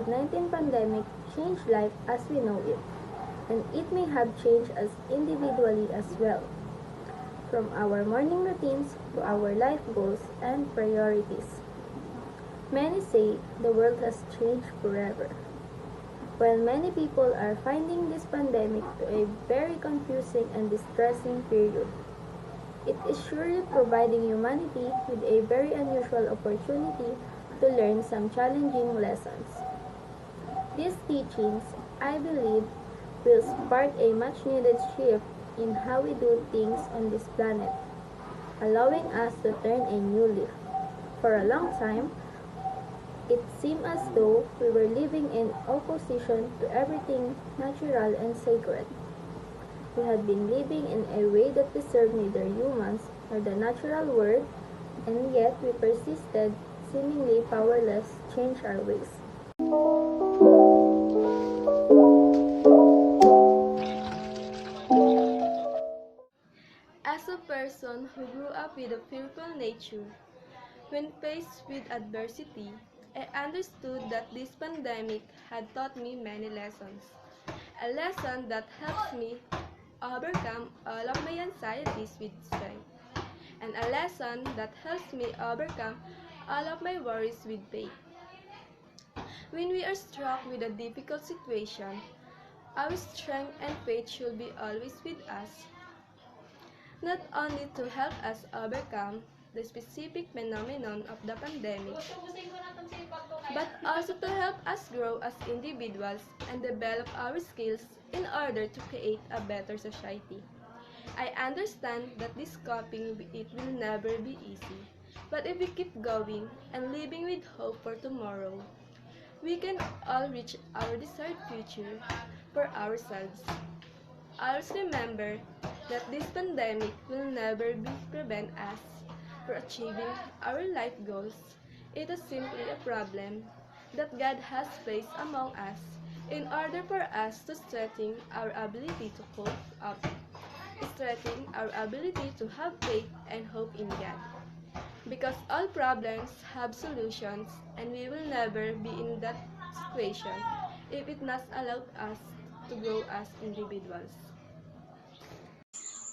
COVID-19 pandemic changed life as we know it, and it may have changed us individually as well, from our morning routines to our life goals and priorities. Many say the world has changed forever. While many people are finding this pandemic to a very confusing and distressing period, it is surely providing humanity with a very unusual opportunity to learn some challenging lessons. These teachings, I believe, will spark a much needed shift in how we do things on this planet, allowing us to turn a new leaf. For a long time, it seemed as though we were living in opposition to everything natural and sacred. We had been living in a way that disturbed neither humans nor the natural world, and yet we persisted, seemingly powerless, to change our ways. As a person who grew up with a fearful nature, when faced with adversity, I understood that this pandemic had taught me many lessons. A lesson that helps me overcome all of my anxieties with strength, and a lesson that helps me overcome all of my worries with faith. When we are struck with a difficult situation, our strength and faith should be always with us, not only to help us overcome the specific phenomenon of the pandemic, but also to help us grow as individuals and develop our skills in order to create a better society. I understand that this coping with it will never be easy, but if we keep going and living with hope for tomorrow, we can all reach our desired future for ourselves. Always remember that this pandemic will never be prevent us from achieving our life goals. It is simply a problem that God has placed among us in order for us to strengthen our ability to cope up, strengthen our ability to have faith and hope in God. Because all problems have solutions, and we will never be in that situation if it not allowed us to grow as individuals.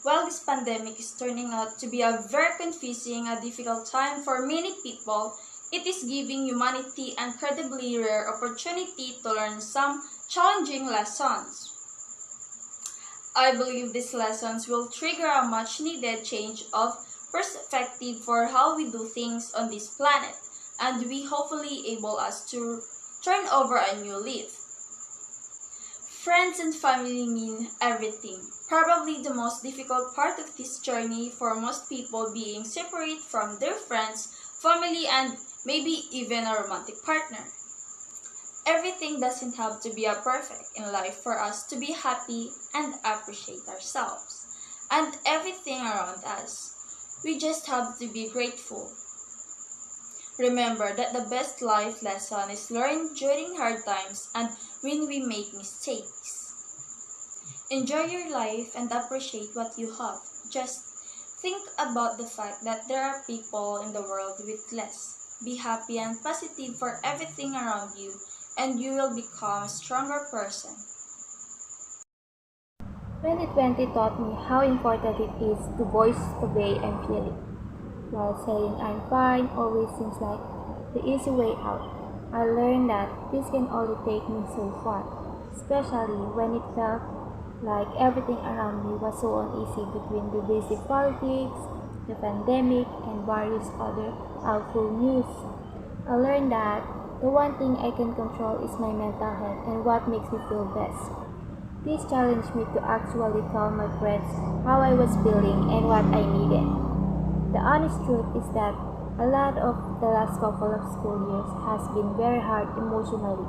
While this pandemic is turning out to be a very confusing and difficult time for many people, it is giving humanity an incredibly rare opportunity to learn some challenging lessons. I believe these lessons will trigger a much needed change of perspective for how we do things on this planet, and we hopefully able us to turn over a new leaf. Friends and family mean everything. Probably the most difficult part of this journey for most people being separate from their friends, family, and maybe even a romantic partner. Everything doesn't have to be a perfect in life for us to be happy and appreciate ourselves and everything around us. We just have to be grateful. Remember that the best life lesson is learned during hard times and when we make mistakes. Enjoy your life and appreciate what you have. Just think about the fact that there are people in the world with less. Be happy and positive for everything around you, and you will become a stronger person. 2020 taught me how important it is to voice the way I'm feeling. While saying I'm fine always seems like the easy way out, I learned that this can only take me so far, especially when it felt like everything around me was so uneasy between the basic politics, the pandemic, and various other awful news. I learned that the one thing I can control is my mental health and what makes me feel best. This challenged me to actually tell my friends how I was feeling and what I needed. The honest truth is that a lot of the last couple of school years has been very hard emotionally,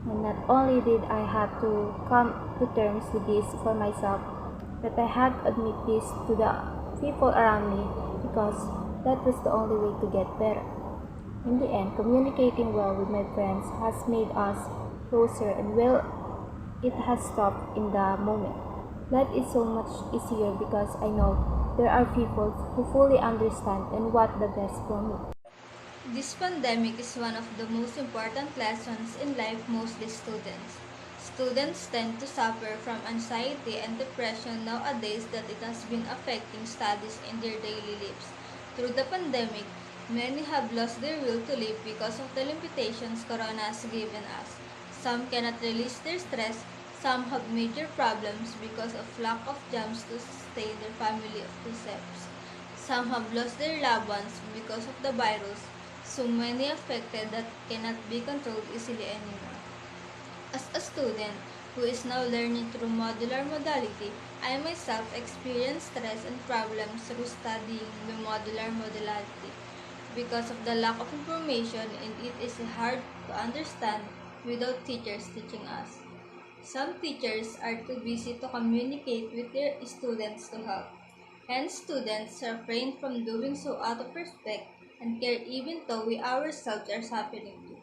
and not only did I have to come to terms with this for myself, but I had to admit this to the people around me because that was the only way to get better. In the end, communicating well with my friends has made us closer, and well, it has stopped in the moment. Life is so much easier because I know there are people who fully understand and want the best for me. This pandemic is one of the most important lessons in life mostly students. Students tend to suffer from anxiety and depression nowadays that it has been affecting studies in their daily lives. Through the pandemic, many have lost their will to live because of the limitations Corona has given us. Some cannot release their stress, some have major problems because of lack of jobs to sustain their family of themselves. Some have lost their loved ones because of the virus, so many affected that cannot be controlled easily anymore. As a student who is now learning through modular modality, I myself experience stress and problems through studying the modular modality because of the lack of information and it is hard to understand without teachers teaching us. Some teachers are too busy to communicate with their students to help. Hence, students refrain from doing so out of respect and care even though we ourselves are suffering too.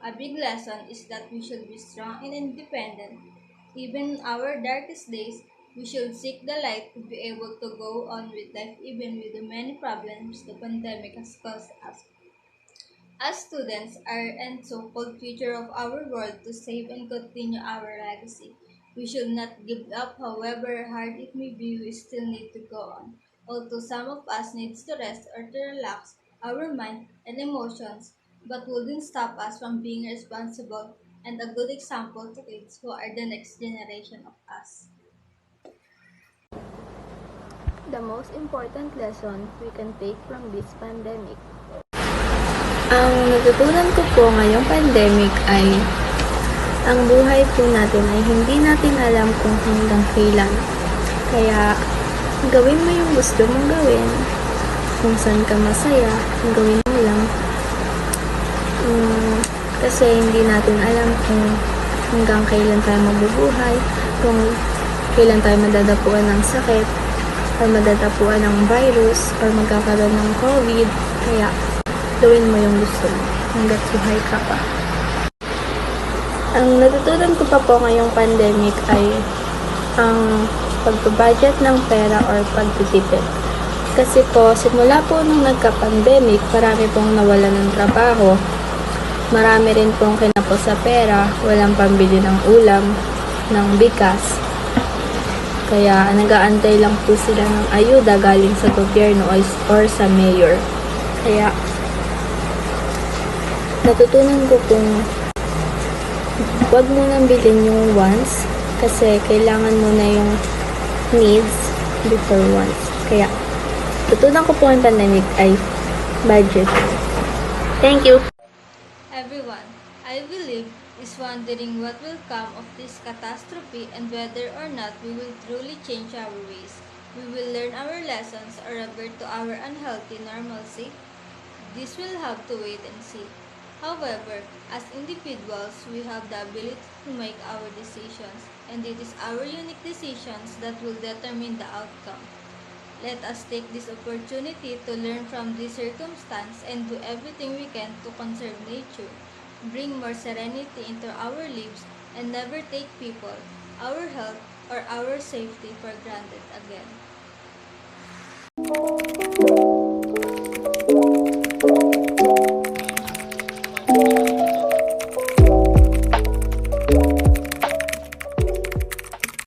A big lesson is that we should be strong and independent. Even in our darkest days, we should seek the light to be able to go on with life even with the many problems the pandemic has caused us. As students are and so-called future of our world to save and continue our legacy. We should not give up however hard it may be, we still need to go on. Although some of us needs to rest or to relax our mind and emotions, but wouldn't stop us from being responsible and a good example to kids who are the next generation of us. The most important lesson we can take from this pandemic. Ang natutunan ko po ngayong pandemic ay ang buhay po natin ay hindi natin alam kung hanggang kailan. Kaya gawin mo yung gusto mong gawin. Kung saan ka masaya, gawin mo lang. Kasi hindi natin alam kung hanggang kailan tayo mabubuhay, kung kailan tayo madadapuan ng sakit, or madadapuan ng virus, or magkakaroon ng COVID. Kaya gawin mo yung gusto mo hanggat buhay ka pa. Ang natutunan ko pa po ngayong pandemic ay ang pag-budget ng pera or pagtitipid. Kasi po, simula po nung nagka-pandemic, marami pong nawalan ng trabaho. Marami rin pong kinapos sa pera, walang pambili ng ulam, ng bigas. Kaya nag-aantay lang po sila ng ayuda galing sa gobyerno or sa mayor. Kaya natutunan ko kung huwag mo nang bilhin yung wants kasi kailangan mo na yung needs before wants. Kaya natutunan ko po ang pandemic ay budget. Thank you! Everyone, I believe, is wondering what will come of this catastrophe and whether or not we will truly change our ways. We will learn our lessons or revert to our unhealthy normalcy. This will have to wait and see. However, as individuals, we have the ability to make our decisions, and it is our unique decisions that will determine the outcome. Let us take this opportunity to learn from this circumstance and do everything we can to conserve nature, bring more serenity into our lives, and never take people, our health, or our safety for granted again.